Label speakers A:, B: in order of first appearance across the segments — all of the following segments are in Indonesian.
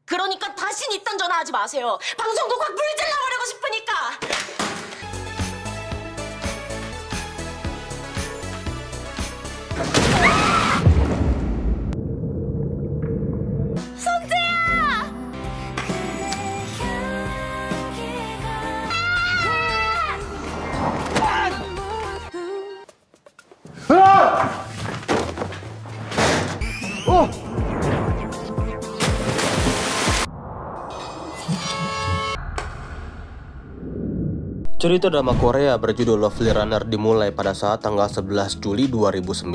A: 그러니까 다신 이딴 전화하지 마세요. 방송국 확 불질러버리고 싶으니까.
B: Cerita drama Korea berjudul Lovely Runner dimulai pada saat tanggal 11 Juli 2009.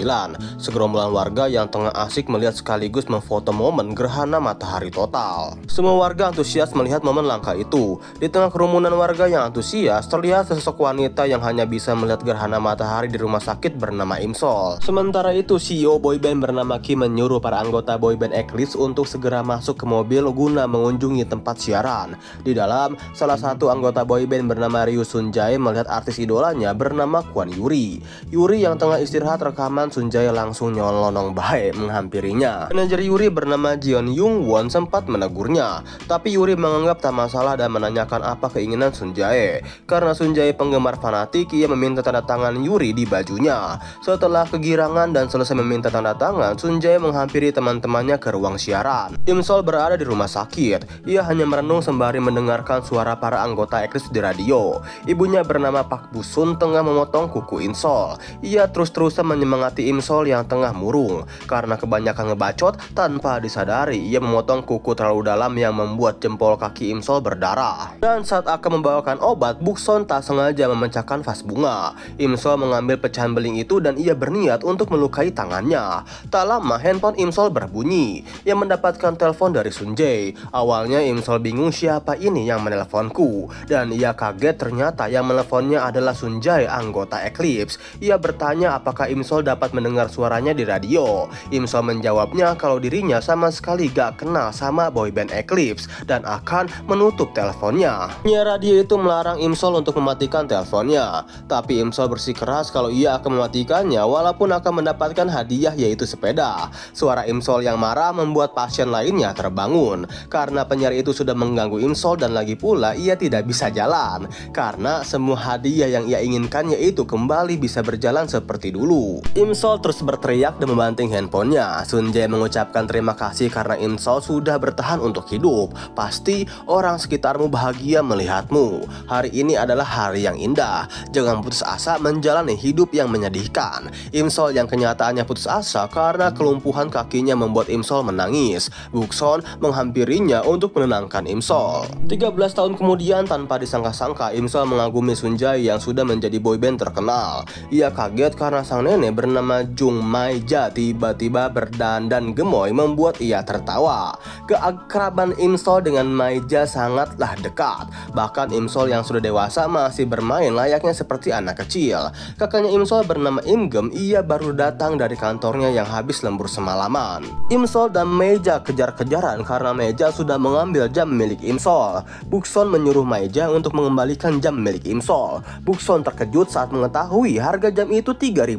B: Segerombolan warga yang tengah asik melihat sekaligus memfoto momen gerhana matahari total. Semua warga antusias melihat momen langka itu. Di tengah kerumunan warga yang antusias, terlihat sesosok wanita yang hanya bisa melihat gerhana matahari di rumah sakit bernama Imsol. Sementara itu, CEO boyband bernama Kim menyuruh para anggota boyband Eclipse untuk segera masuk ke mobil guna mengunjungi tempat siaran. Di dalam, salah satu anggota boyband bernama Ryu Sunjae melihat artis idolanya bernama Kwon Yuri. Yuri yang tengah istirahat rekaman, Sunjae langsung nyelonong baik menghampirinya. Manajer Yuri bernama Jeon Young Won sempat menegurnya, tapi Yuri menganggap tak masalah dan menanyakan apa keinginan Sunjae. Karena Sunjae penggemar fanatik, ia meminta tanda tangan Yuri di bajunya. Setelah kegirangan dan selesai meminta tanda tangan, Sunjae menghampiri teman-temannya ke ruang siaran. Imsol berada di rumah sakit. Ia hanya merenung sembari mendengarkan suara para anggota Eclipse di radio. Ibunya bernama Pak Busun tengah memotong kuku Imsol. Ia terus-terusan menyemangati Imsol yang tengah murung. Karena kebanyakan ngebacot, tanpa disadari ia memotong kuku terlalu dalam yang membuat jempol kaki Imsol berdarah. Dan saat akan membawakan obat, Bukson tak sengaja memecahkan vas bunga. Imsol mengambil pecahan beling itu dan ia berniat untuk melukai tangannya. Tak lama handphone Imsol berbunyi. Ia mendapatkan telepon dari Sunjae. Awalnya Imsol bingung siapa ini yang menelponku, dan ia kaget ternyata yang menelponnya adalah Sunjae, anggota Eclipse. Ia bertanya apakah Imsol dapat mendengar suaranya di radio. Imsol menjawabnya kalau dirinya sama sekali gak kenal sama boyband Eclipse dan akan menutup teleponnya. Penyiar radio itu melarang Imsol untuk mematikan teleponnya, tapi Imsol bersikeras kalau ia akan mematikannya walaupun akan mendapatkan hadiah, yaitu sepeda. Suara Imsol yang marah membuat pasien lainnya terbangun karena penyiar itu sudah mengganggu Imsol dan lagi pula ia tidak bisa jalan karena semua hadiah yang ia inginkan yaitu kembali bisa berjalan seperti dulu. Imsol terus berteriak dan membanting handphonenya. Sunjae mengucapkan terima kasih karena Imsol sudah bertahan untuk hidup. Pasti orang sekitarmu bahagia melihatmu. Hari ini adalah hari yang indah. Jangan putus asa menjalani hidup yang menyedihkan. Imsol yang kenyataannya putus asa karena kelumpuhan kakinya membuat Imsol menangis. Bukson menghampirinya untuk menenangkan Imsol. 13 tahun kemudian, tanpa disangka-sangka, Imsol mengagumi Sunjae yang sudah menjadi boyband terkenal. Ia kaget karena sang nenek bernama Jung Maija tiba-tiba berdandan gemoy membuat ia tertawa. Keakraban Imsol dengan Maija sangatlah dekat. Bahkan Imsol yang sudah dewasa masih bermain layaknya seperti anak kecil. Kakaknya Imsol bernama Imgem, ia baru datang dari kantornya yang habis lembur semalaman. Imsol dan Maija kejar-kejaran karena Maija sudah mengambil jam milik Imsol. Bukson menyuruh Maija untuk mengembalikan jam milik Imsol. Bukson terkejut saat mengetahui harga jam itu $3.000.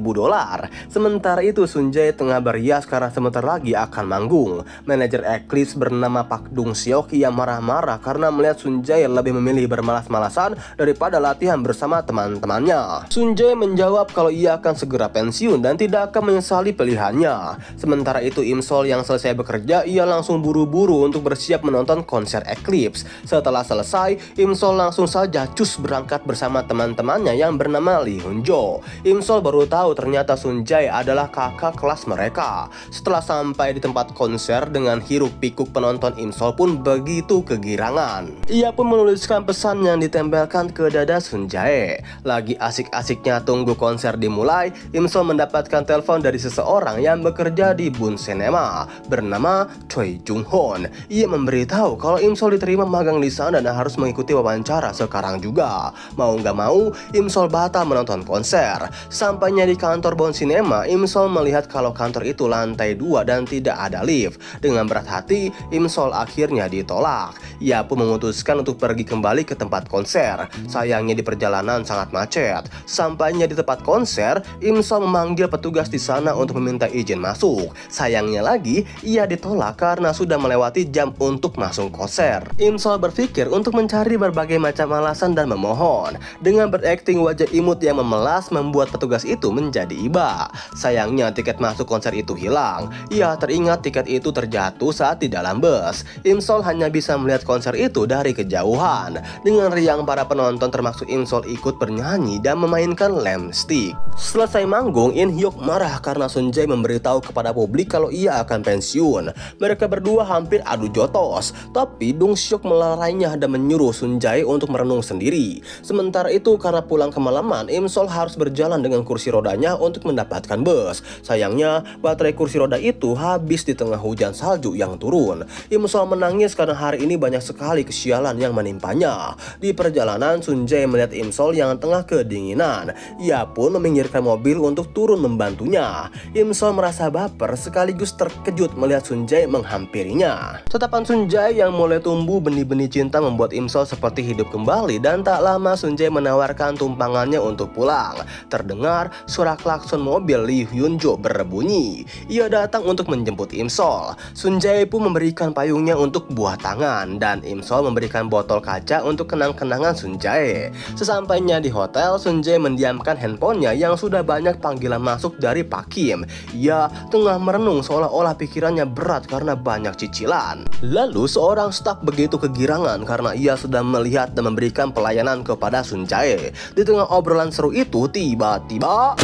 B: Sementara itu Sunjae tengah berhias karena sebentar lagi akan manggung. Manajer Eclipse bernama Pak Dong Seok yang marah-marah karena melihat Sunjae lebih memilih bermalas-malasan daripada latihan bersama teman-temannya. Sunjae menjawab kalau ia akan segera pensiun dan tidak akan menyesali pilihannya. Sementara itu Imsol yang selesai bekerja, ia langsung buru-buru untuk bersiap menonton konser Eclipse. Setelah selesai, Imsol langsung saja cus berangkat bersama teman-temannya yang bernama Lee Hunjo. Imsol baru tahu ternyata Sunjae adalah kakak kelas mereka. Setelah sampai di tempat konser, dengan hiruk pikuk penonton, Imsol pun begitu kegirangan. Ia pun menuliskan pesan yang ditempelkan ke dada Sunjae. Lagi asik-asiknya tunggu konser dimulai, Imsol mendapatkan telepon dari seseorang yang bekerja di Bun Cinema bernama Choi Jung Hoon. Ia memberitahu kalau Imsol diterima magang di sana dan harus mengikuti wawancara sekarang juga. dia. Mau nggak mau, Imsol batal menonton konser. Sampainya di kantor Bond Cinema, Imsol melihat kalau kantor itu lantai 2 dan tidak ada lift. Dengan berat hati, Imsol akhirnya ditolak. Ia pun memutuskan untuk pergi kembali ke tempat konser. Sayangnya di perjalanan sangat macet. Sampainya di tempat konser, Imsol memanggil petugas di sana untuk meminta izin masuk. Sayangnya lagi, ia ditolak karena sudah melewati jam untuk masuk konser. Imsol berpikir untuk mencari berbagai macam alasan dan memohon. Dengan berakting wajah imut yang memelas membuat petugas itu menjadi iba. Sayangnya tiket masuk konser itu hilang. Ia teringat tiket itu terjatuh saat di dalam bus. Imsol hanya bisa melihat konser itu dari kejauhan. Dengan riang para penonton termasuk Imsol ikut bernyanyi dan memainkan lamp stick. Selesai manggung, In Hyuk marah karena Sun Jae memberitahu kepada publik kalau ia akan pensiun. Mereka berdua hampir adu jotos, tapi Dong Seok melarainya dan menyuruh Sun Jae untuk merenung sendiri. Sementara itu karena pulang kemalaman, Imsol harus berjalan dengan kursi rodanya untuk mendapatkan bus. Sayangnya baterai kursi roda itu habis di tengah hujan salju yang turun. Imsol menangis karena hari ini banyak sekali kesialan yang menimpanya. Di perjalanan, Sun Jae melihat Imsol yang tengah kedinginan. Ia pun meminggirkan mobil untuk turun membantunya. Imsol merasa baper sekaligus terkejut melihat Sun Jae menghampirinya. Tatapan Sun Jae yang mulai tumbuh benih-benih cinta membuat Imsol seperti hidup kembali dan tak lama Sun Jae menawarkan tumpangannya untuk pulang. Terdengar suara klakson mobil Lee Hyun Jo berbunyi. Ia datang untuk menjemput Imsol. Sun Jae pun memberikan payungnya untuk buah tangan dan Imsol memberikan botol kaca untuk kenang-kenangan Sun Jae. Sesampainya di hotel, Sun Jae mendiamkan handphonenya yang sudah banyak panggilan masuk dari Pak Kim. Ia tengah merenung seolah-olah pikirannya berat karena banyak cicilan. Lalu seorang staf begitu kegirangan karena ia sudah melihat dan memberikan pelayanan kepada Sun Jae. Di tengah obrolan seru itu tiba-tiba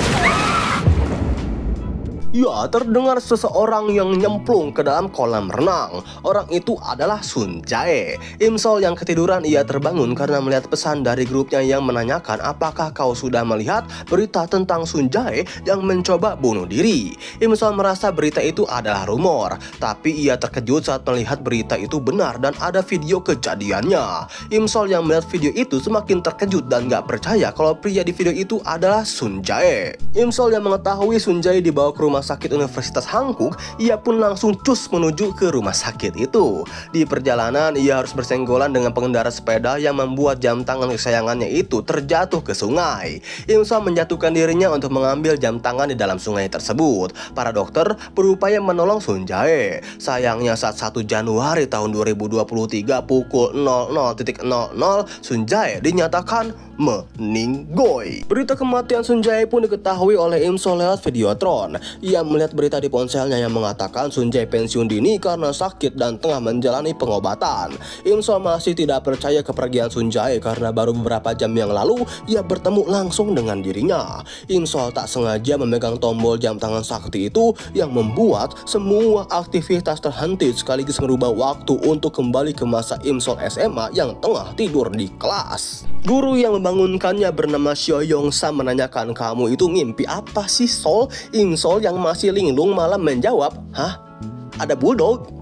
B: ya, terdengar seseorang yang nyemplung ke dalam kolam renang. Orang itu adalah Sun Jae. Imsol yang ketiduran ia terbangun karena melihat pesan dari grupnya yang menanyakan apakah kau sudah melihat berita tentang Sun Jae yang mencoba bunuh diri. Imsol merasa berita itu adalah rumor, tapi ia terkejut saat melihat berita itu benar dan ada video kejadiannya. Imsol yang melihat video itu semakin terkejut dan gak percaya kalau pria di video itu adalah Sun Jae. Imsol yang mengetahui Sun Jae dibawa ke rumah sakit Universitas Hanguk, ia pun langsung cus menuju ke rumah sakit itu. Di perjalanan, ia harus bersenggolan dengan pengendara sepeda yang membuat jam tangan kesayangannya itu terjatuh ke sungai. Imsol menjatuhkan dirinya untuk mengambil jam tangan di dalam sungai tersebut. Para dokter berupaya menolong Sun Jae. Sayangnya saat 1 Januari tahun 2023 pukul 00.00, Sun Jae dinyatakan meninggoy. Berita kematian Sun Jae pun diketahui oleh Imsol lewat Videotron. Ia melihat berita di ponselnya yang mengatakan Sun Jae pensiun dini karena sakit dan tengah menjalani pengobatan. Imsol masih tidak percaya kepergian Sun Jae karena baru beberapa jam yang lalu ia bertemu langsung dengan dirinya. Imsol tak sengaja memegang tombol jam tangan sakti itu yang membuat semua aktivitas terhenti sekaligus merubah waktu untuk kembali ke masa Imsol SMA yang tengah tidur di kelas. Guru yang membangunkannya bernama Seo Yong Sam menanyakan, kamu itu mimpi apa sih Sol? Imsol yang masih linglung malah menjawab, hah? Ada bulldog?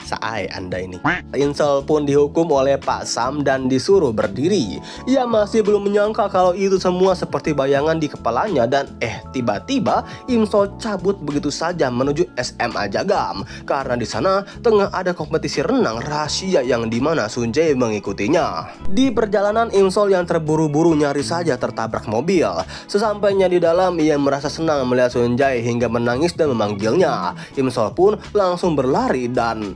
B: Saai Anda ini. Imsol pun dihukum oleh Pak Sam dan disuruh berdiri. Ia masih belum menyangka kalau itu semua seperti bayangan di kepalanya dan tiba-tiba Imsol cabut begitu saja menuju SMA Jagam karena di sana tengah ada kompetisi renang rahasia yang dimana Sun Jae mengikutinya. Di perjalanan, Imsol yang terburu-buru nyaris saja tertabrak mobil. Sesampainya di dalam, ia merasa senang melihat Sun Jae hingga menangis dan memanggilnya. Imsol pun langsung berlari dan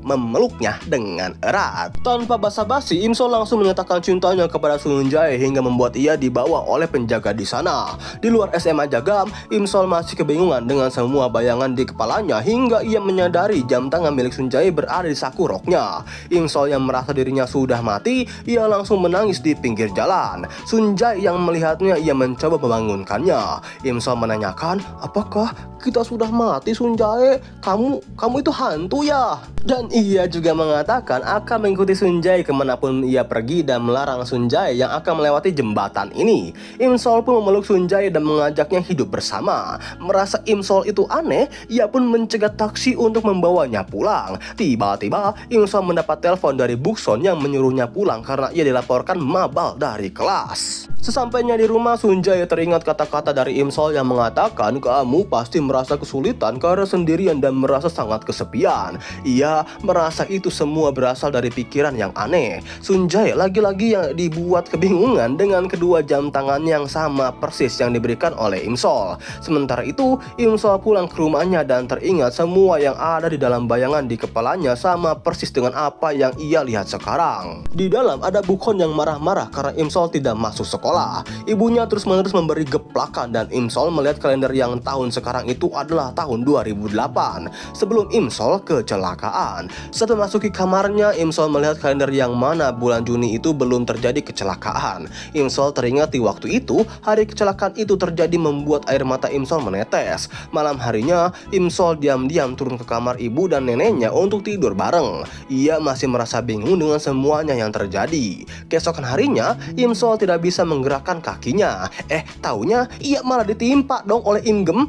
B: memeluknya dengan erat. Tanpa basa-basi, Imsol langsung menyatakan cintanya kepada Sun Jae hingga membuat ia dibawa oleh penjaga di sana. Di luar SMA Jagam, Imsol masih kebingungan dengan semua bayangan di kepalanya hingga ia menyadari jam tangan milik Sun Jae berada di saku roknya. Imsol yang merasa dirinya sudah mati, ia langsung menangis di pinggir jalan. Sun Jae yang melihatnya, ia mencoba membangunkannya. Imsol menanyakan, apakah kita sudah mati Sun Jae? Kamu itu hantu ya? Dan ia juga mengatakan akan mengikuti Sunjae kemanapun ia pergi dan melarang Sunjae yang akan melewati jembatan ini. Imsol pun memeluk Sunjae dan mengajaknya hidup bersama. Merasa Imsol itu aneh, ia pun mencegat taksi untuk membawanya pulang. Tiba-tiba Imsol mendapat telepon dari Bukson yang menyuruhnya pulang karena ia dilaporkan mabal dari kelas. Sesampainya di rumah, Sunjae teringat kata-kata dari Imsol yang mengatakan kamu pasti merasa kesulitan karena sendirian dan merasa sangat kesepian. Ia merasa itu semua berasal dari pikiran yang aneh. Sunjae lagi-lagi yang dibuat kebingungan dengan kedua jam tangan yang sama persis yang diberikan oleh Imsol. Sementara itu, Imsol pulang ke rumahnya dan teringat semua yang ada di dalam bayangan di kepalanya sama persis dengan apa yang ia lihat sekarang. Di dalam ada Bukon yang marah-marah karena Imsol tidak masuk sekolah. Ibunya terus-menerus memberi geplakan dan Imsol melihat kalender yang tahun sekarang itu adalah tahun 2008 sebelum Imsol kecelakaan. Saat memasuki kamarnya, Imsol melihat kalender yang mana bulan Juni itu belum terjadi kecelakaan. Imsol teringat di waktu itu hari kecelakaan itu terjadi membuat air mata Imsol menetes. Malam harinya Imsol diam-diam turun ke kamar ibu dan neneknya untuk tidur bareng. Ia masih merasa bingung dengan semuanya yang terjadi. Keesokan harinya Imsol tidak bisa menggerakkan kakinya. Taunya ia malah ditimpa dong oleh Imgem.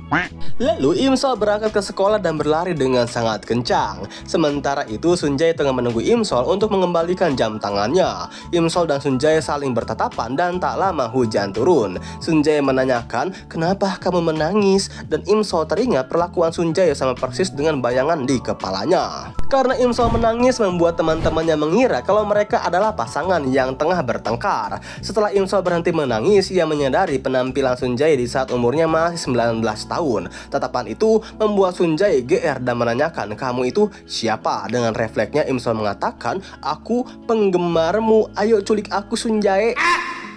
B: Lalu Imsol berangkat ke sekolah dan berlari dengan sangat kencang. Sementara itu Sunjae tengah menunggu Imsol untuk mengembalikan jam tangannya. Imsol dan Sunjae saling bertatapan dan tak lama hujan turun. Sunjae menanyakan, "Kenapa kamu menangis?" Dan Imsol teringat perlakuan Sunjae sama persis dengan bayangan di kepalanya. Karena Imsol menangis membuat teman-temannya mengira kalau mereka adalah pasangan yang tengah bertengkar. Setelah Imsol berhenti menangis, ia menyadari penampilan Sunjae di saat umurnya masih 19 tahun. Tatapan itu membuat Sunjae GR dan menanyakan, "Kamu itu siapa?" Dengan refleksnya Imsol mengatakan, "Aku penggemarmu, ayo culik aku Sunjae."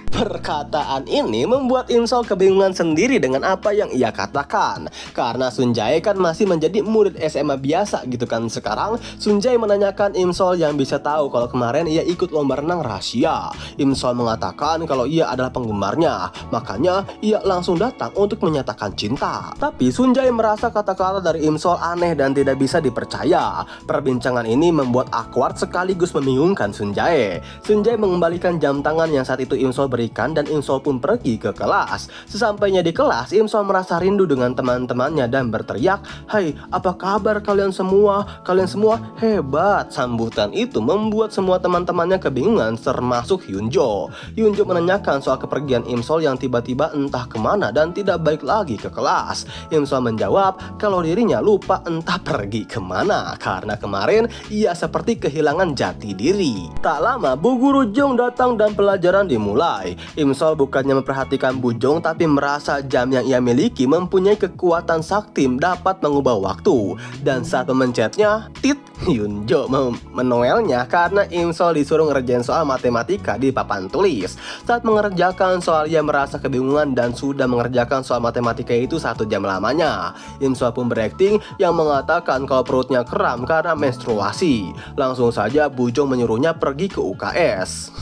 B: Perkataan ini membuat Imsol kebingungan sendiri dengan apa yang ia katakan. Karena Sunjae kan masih menjadi murid SMA biasa gitu kan. Sekarang Sunjae menanyakan Imsol yang bisa tahu kalau kemarin ia ikut lomba renang rahasia. Imsol mengatakan kalau ia adalah penggemarnya, makanya ia langsung datang untuk menyatakan cinta. Tapi Sunjae merasa kata-kata dari Imsol aneh dan tidak bisa dipercaya. Perbincangan ini membuat awkward sekaligus membingungkan Sunjae. Sunjae mengembalikan jam tangan yang saat itu Imsol berikan dan Imsol pun pergi ke kelas. Sesampainya di kelas, Imsol merasa rindu dengan teman-temannya dan berteriak, "Hai, apa kabar kalian semua? Kalian semua hebat." Sambutan itu membuat semua teman-temannya kebingungan termasuk Hyunjo. Hyunjo menanyakan soal kepergian Imsol yang tiba-tiba entah kemana dan tidak balik lagi ke kelas. Imsol menjawab kalau dirinya lupa entah pergi kemana karena kemarin ia seperti kehilangan jati diri. Tak lama Bu Guru Jong datang dan pelajaran dimulai. Imsol bukannya memperhatikan Bu Jong tapi merasa jam yang ia miliki mempunyai kekuatan sakti dapat mengubah waktu. Dan saat memencetnya, tit, Hyunjo menoelnya karena Imsol disuruh ngerjain soal matematika di papan tulis. Saat mengerjakan soal ia merasa kebingungan dan sudah mengerjakan soal matematika itu 1 jam lamanya. Imsol pun berakting yang mengatakan kalau perutnya kram karena menstruasi. Langsung saja Bu Jong menyuruhnya pergi ke UKS.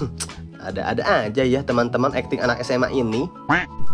B: Ada-ada aja ya teman-teman akting anak SMA ini.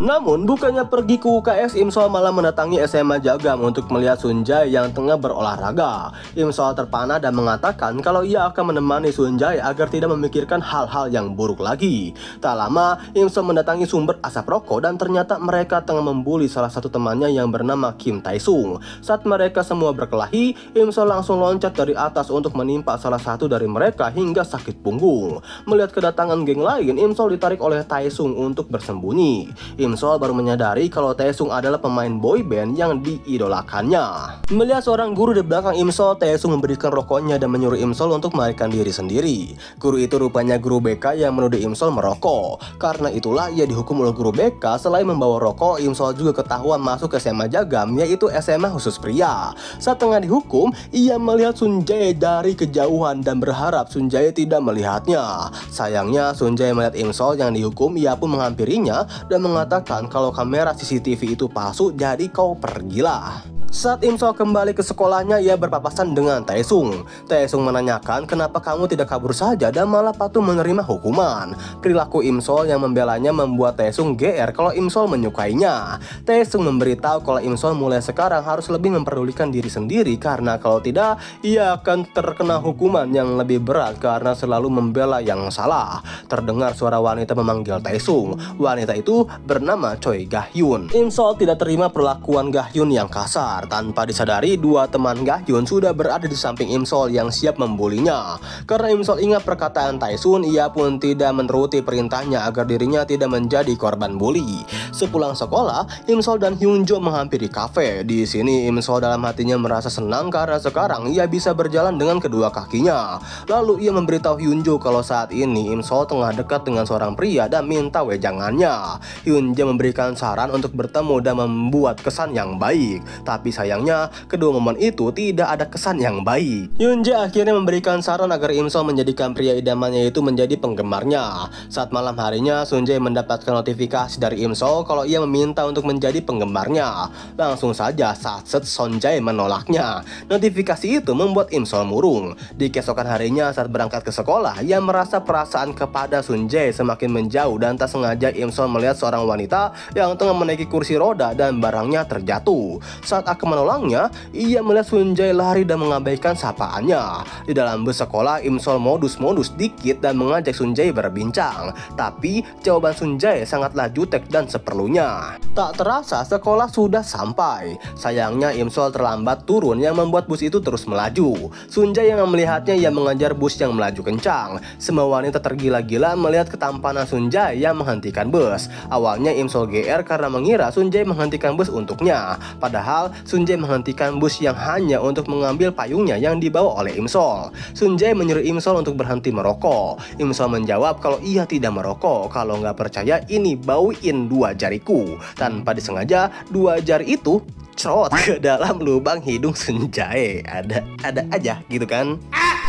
B: Namun bukannya pergi ke UKS, Imsol malah mendatangi SMA Jagam untuk melihat Sunjae yang tengah berolahraga. Imsol terpana dan mengatakan kalau ia akan menemani Sunjae agar tidak memikirkan hal-hal yang buruk lagi. Tak lama, Imsol mendatangi sumber asap rokok dan ternyata mereka tengah membuli salah satu temannya yang bernama Kim Taesung. Saat mereka semua berkelahi, Imsol langsung loncat dari atas untuk menimpa salah satu dari mereka hingga sakit punggung. Melihat kedatangan geng lain, Imsol ditarik oleh Taesung untuk bersembunyi. Imsol baru menyadari kalau Taesung adalah pemain boyband yang diidolakannya. Melihat seorang guru di belakang Imsol, Taesung memberikan rokoknya dan menyuruh Imsol untuk melarikan diri sendiri. Guru itu rupanya guru BK yang menuduh Imsol merokok. Karena itulah ia dihukum oleh guru BK. Selain membawa rokok, Imsol juga ketahuan masuk ke SMA Jagam, yaitu SMA khusus pria. Saat tengah dihukum, ia melihat Sunjae dari kejauhan dan berharap Sunjae tidak melihatnya. Sayangnya Sunjae melihat Imsol yang dihukum, ia pun menghampirinya dan mengatakan kalau kamera CCTV itu palsu, jadi kau pergilah. Saat Imsol kembali ke sekolahnya, ia berpapasan dengan Taesung. Taesung menanyakan kenapa kamu tidak kabur saja dan malah patuh menerima hukuman. Perilaku Imsol yang membelanya membuat Taesung GR kalau Imsol menyukainya. Taesung memberitahu kalau Imsol mulai sekarang harus lebih memperdulikan diri sendiri karena kalau tidak, ia akan terkena hukuman yang lebih berat karena selalu membela yang salah. Terdengar suara wanita memanggil Taesung. Wanita itu bernama Choi Gahyun. Imsol tidak terima perlakuan Gahyun yang kasar. Tanpa disadari, dua teman Gahyun sudah berada di samping Imsol yang siap membulinya. Karena Imsol ingat perkataan Taesun, ia pun tidak menuruti perintahnya agar dirinya tidak menjadi korban bully. Sepulang sekolah, Imsol dan Hyunjo menghampiri kafe. Di sini Imsol dalam hatinya merasa senang karena sekarang ia bisa berjalan dengan kedua kakinya. Lalu ia memberitahu Hyunjo kalau saat ini Imsol tengah dekat dengan seorang pria dan minta wejangannya. Hyunjo memberikan saran untuk bertemu dan membuat kesan yang baik. Tapi sayangnya, kedua momen itu tidak ada kesan yang baik. Hyunjae akhirnya memberikan saran agar Imsol menjadikan pria idamannya itu menjadi penggemarnya. Saat malam harinya, Sunjae mendapatkan notifikasi dari Imsol kalau ia meminta untuk menjadi penggemarnya. Langsung saja Satset Sonjae menolaknya. Notifikasi itu membuat Imsol murung. Di keesokan harinya saat berangkat ke sekolah, ia merasa perasaan kepada Sunjae semakin menjauh dan tak sengaja Imsol melihat seorang wanita yang tengah menaiki kursi roda dan barangnya terjatuh. Saat akan menolongnya, ia melihat Sunjae lari dan mengabaikan sapaannya. Di dalam bus sekolah, Imsol modus-modus dikit dan mengajak Sunjae berbincang. Tapi jawaban Sunjae sangatlah jutek dan seperlunya. Tak terasa sekolah sudah sampai. Sayangnya Imsol terlambat turun yang membuat bus itu terus melaju. Sunjae yang melihatnya yang mengejar bus yang melaju kencang. Semua wanita tergila-gila melihat ketampanan Sunjae yang menghentikan bus. Awalnya Imsol GR karena mengira Sunjae menghentikan bus untuknya. Padahal Sunjae menghentikan bus yang hanya untuk mengambil payungnya yang dibawa oleh Imsol. Sunjae menyuruh Imsol untuk berhenti merokok. Imsol menjawab kalau ia tidak merokok. Kalau nggak percaya, ini bauin dua jariku. Tanpa disengaja, dua jari itu cerot ke dalam lubang hidung Sunjae. Ada aja gitu kan.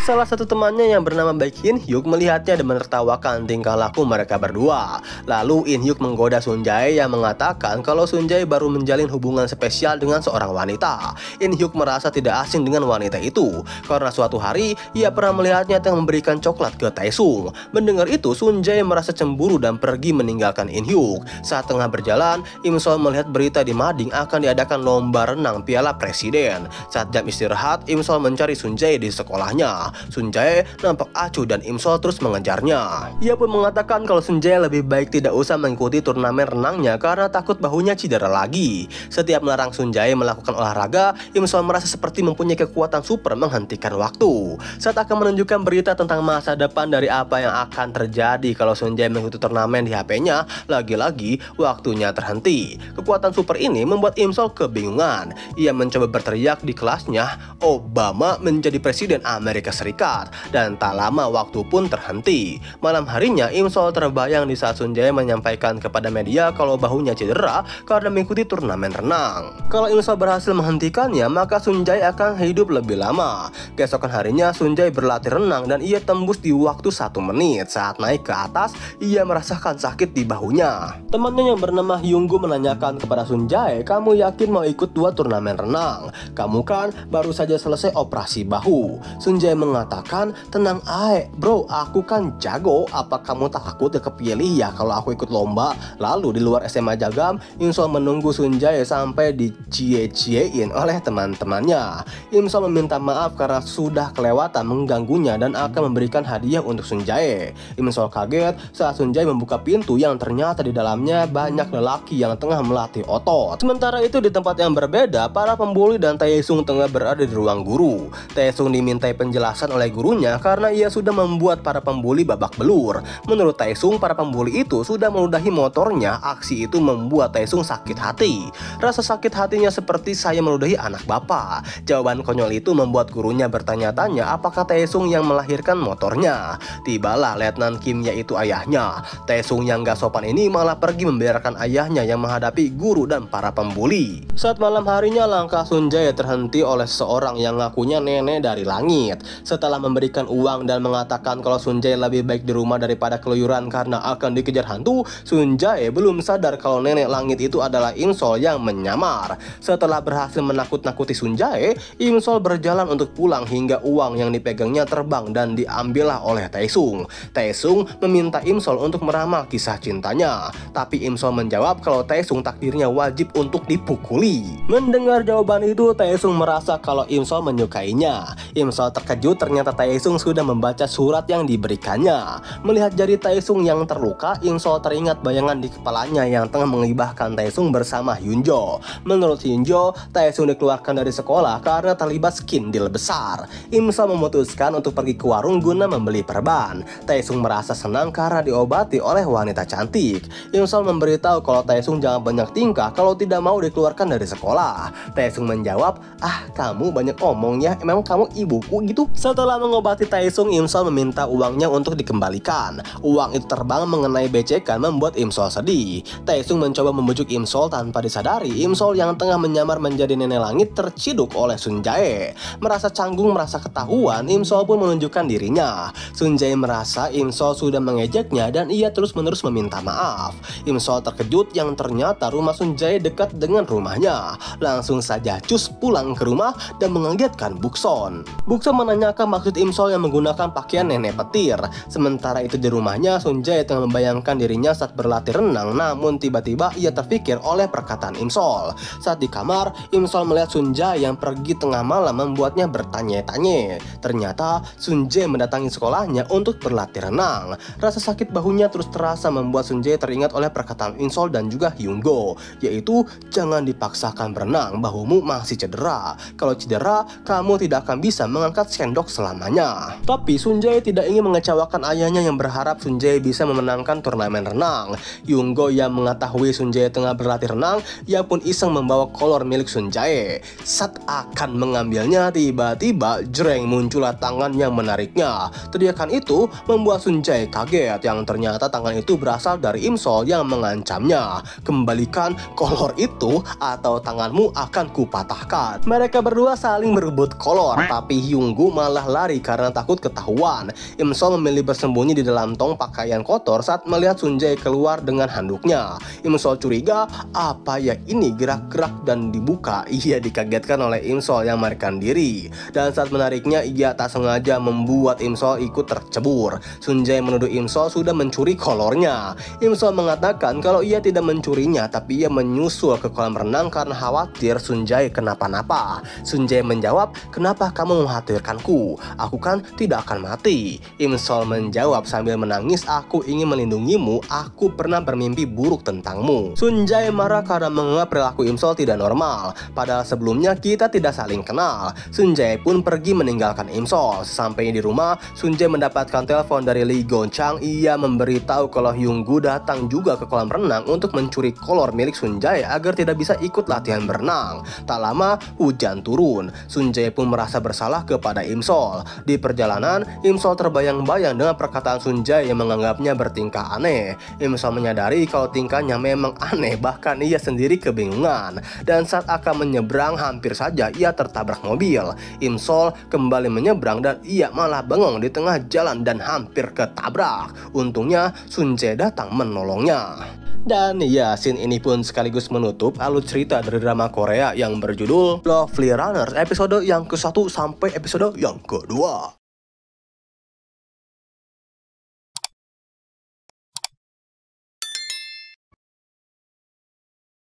B: Salah satu temannya yang bernama Baek In Hyuk melihatnya dan menertawakan tingkah laku mereka berdua. Lalu In Hyuk menggoda Sunjae yang mengatakan kalau Sunjae baru menjalin hubungan spesial dengan seorang wanita. In Hyuk merasa tidak asing dengan wanita itu karena suatu hari ia pernah melihatnya tengah memberikan coklat ke Taesung. Mendengar itu, Sunjae merasa cemburu dan pergi meninggalkan In Hyuk. Saat tengah berjalan, Imsol melihat berita di mading akan diadakan lomba renang Piala Presiden. Saat jam istirahat, Imsol mencari Sunjae di sekolahnya. Sunjae nampak acuh dan Imsol terus mengejarnya. Ia pun mengatakan kalau Sunjae lebih baik tidak usah mengikuti turnamen renangnya karena takut bahunya cedera lagi. Setiap melarang Sunjae melakukan olahraga, Imsol merasa seperti mempunyai kekuatan super menghentikan waktu. Saat akan menunjukkan berita tentang masa depan dari apa yang akan terjadi kalau Sunjae mengikuti turnamen di HP-nya, lagi-lagi waktunya terhenti. Kekuatan super ini membuat Imsol kebingungan. Ia mencoba berteriak di kelasnya, Obama menjadi presiden Amerika Serikat, dan tak lama waktu pun terhenti. Malam harinya Imsol terbayang di saat Sunjae menyampaikan kepada media kalau bahunya cedera karena mengikuti turnamen renang. Kalau Imsol berhasil menghentikannya, maka Sunjae akan hidup lebih lama. Keesokan harinya Sunjae berlatih renang dan ia tembus di waktu 1 menit. Saat naik ke atas, ia merasakan sakit di bahunya. Temannya yang bernama Hyunggu menanyakan kepada Sunjae, kamu yakin mau ikut 2 turnamen renang? Kamu kan baru saja selesai operasi bahu. Sunjae mengatakan, tenang ae bro, aku kan jago. Apa kamu takut kepilih ya kalau aku ikut lomba? Lalu di luar SMA Jagam, Imsol menunggu Sunjae sampai dicie-ciein oleh teman-temannya. Imsol meminta maaf karena sudah kelewatan mengganggunya dan akan memberikan hadiah untuk Sunjae. Imsol kaget saat Sunjae membuka pintu yang ternyata di dalamnya banyak lelaki yang tengah melatih otot. Sementara itu di tempat yang berbeda, para pembuli dan Taesung tengah berada di ruang guru. Taesung dimintai penjelasan oleh gurunya karena ia sudah membuat para pembuli babak belur. Menurut Taesung, para pembuli itu sudah meludahi motornya. Aksi itu membuat Taesung sakit hati. Rasa sakit hatinya seperti saya meludahi anak bapak. Jawaban konyol itu membuat gurunya bertanya-tanya apakah Taesung yang melahirkan motornya. Tibalah Letnan Kim, yaitu ayahnya. Taesung yang gak sopan ini malah pergi membiarkan ayahnya yang menghadapi guru dan para pembuli. Saat malam harinya langkah Sunjae terhenti oleh seseorang yang ngakunya nenek dari langit. Setelah memberikan uang dan mengatakan kalau Sunjae lebih baik di rumah daripada keluyuran karena akan dikejar hantu, Sunjae belum sadar kalau nenek langit itu adalah Imsol yang menyamar. Setelah berhasil menakut-nakuti Sunjae, Imsol berjalan untuk pulang hingga uang yang dipegangnya terbang dan diambillah oleh Taesung. Taesung meminta Imsol untuk meramal kisah cintanya, tapi Imsol menjawab kalau Taesung takdirnya wajib untuk dipukuli. Mendengar jawaban itu, Taesung merasa kalau Imsol menyukainya. Imsol terkejut ternyata Taesung sudah membaca surat yang diberikannya. Melihat jari Taesung yang terluka, Imsol teringat bayangan di kepalanya yang tengah mengibahkan Taesung bersama Hyunjo. Menurut Hyunjo, Taesung dikeluarkan dari sekolah karena terlibat skin deal besar. Imsol memutuskan untuk pergi ke warung guna membeli perban. Taesung merasa senang karena diobati oleh wanita cantik. Imsol memberitahu kalau Taesung jangan banyak tingkah kalau tidak mau dikeluarkan dari sekolah. Taesung menjawab, "Ah, kamu banyak omong ya, emang kamu ibuku gitu?" Setelah mengobati Taesung, Imsol meminta uangnya untuk dikembalikan. Uang itu terbang mengenai becekan membuat Imsol sedih. Taesung mencoba membujuk Imsol tanpa disadari. Imsol yang tengah menyamar menjadi nenek langit terciduk oleh Sunjae. Merasa canggung, merasa ketahuan, Imsol pun menunjukkan dirinya. Sunjae merasa Imsol sudah mengejeknya dan ia terus-menerus meminta maaf. Imsol terkejut yang ternyata rumah Sunjae dekat dengan rumahnya. Langsung saja cus pulang ke rumah dan mengagetkan Bukson. Bukson menanyakan maksud Imsol yang menggunakan pakaian nenek petir. Sementara itu di rumahnya, Sunjae tengah membayangkan dirinya saat berlatih renang, namun tiba-tiba ia terpikir oleh perkataan Imsol. Saat di kamar, Imsol melihat Sunjae yang pergi tengah malam membuatnya bertanya-tanya. Ternyata Sunjae mendatangi sekolahnya untuk berlatih renang. Rasa sakit bahunya terus terasa membuat Sunjae teringat oleh perkataan Imsol dan juga Hyungo, yaitu jangan dipaksakan berenang, bahumu masih cedera. Kalau cedera, kamu tidak akan bisa mengangkat sendok selamanya. Tapi Sunjae tidak ingin mengecewakan ayahnya yang berharap Sunjae bisa memenangkan turnamen renang. Hyungo yang mengetahui Sunjae tengah berlatih renang, ia pun iseng membawa kolor milik Sunjae. Saat akan mengambilnya, tiba-tiba jreng muncullah tangan yang menariknya. Teriakan itu membuat Sunjae kaget, yang ternyata tangan itu berasal dari Imsol yang mengancamnya. Kembalikan kolor itu atau tanganmu akan kupatahkan. Mereka berdua saling berebut kolor, tapi Hyungo malah lari karena takut ketahuan. Imsol memilih bersembunyi di dalam tong pakaian kotor saat melihat Sunjae keluar dengan handuknya. Imsol curiga, apa ya ini gerak-gerak dan dibuka. Ia dikagetkan oleh Imsol yang melarikan diri. Dan saat menariknya, ia tak sengaja membuat Imsol ikut tercebur. Sunjae menuduh Imsol sudah mencuri kolornya. Imsol mengatakan kalau ia tidak mencurinya, tapi ia menyusul ke kolam renang karena khawatir Sunjae kenapa-napa. Sunjae menjawab, kenapa kamu mengkhawatirkanku? Aku kan tidak akan mati. Imsol menjawab sambil menangis, aku ingin melindungimu, aku pernah bermimpi buruk tentangmu. Sunjae marah karena menganggap perilaku Imsol tidak normal, padahal sebelumnya kita tidak saling kenal. Sunjae pun pergi meninggalkan Imsol. Sesampainya di rumah, Sunjae mendapatkan telepon dari Lee Gonchang. Ia memberitahu kalau Hyungo datang juga ke kolam renang untuk mencuri kolor milik Sunjae agar tidak bisa ikut latihan berenang. Tak lama, hujan turun. Sunjae pun merasa bersalah kepada Imsol. Di perjalanan, Imsol terbayang-bayang dengan perkataan Sunjae yang menganggapnya bertingkah aneh. Imsol menyadari kalau tingkahnya memang aneh, bahkan ia sendiri kebingungan. Dan saat akan menyeberang, hampir saja ia tertabrak mobil. Imsol kembali menyeberang dan ia malah bengong di tengah jalan dan hampir ketabrak. Untungnya Sunjae datang menolongnya. Dan ya, scene ini pun sekaligus menutup alur cerita dari drama Korea yang berjudul Lovely Runner episode yang ke-1 sampai episode yang kedua.